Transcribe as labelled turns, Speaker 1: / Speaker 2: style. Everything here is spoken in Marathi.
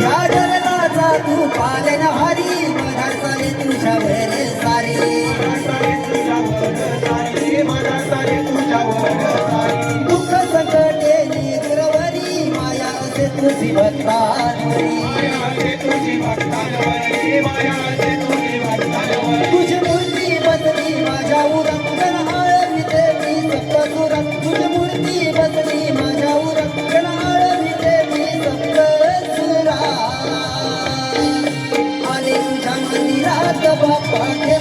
Speaker 1: या जगताचा तू पालनहारी माझा सारे तुझ्यावर सारे दुःख संकटे निगुरवरी माया असे तुझी भक्तांवरी तुझी मूर्ती बसली माझ्या उरंगण आळविते मी सप्तसुरं तुझी मूर्ती बसली माझ्या उरंगण आळविते मी सप्तसुरा आले तुझ्या मंदिरात बाप्पा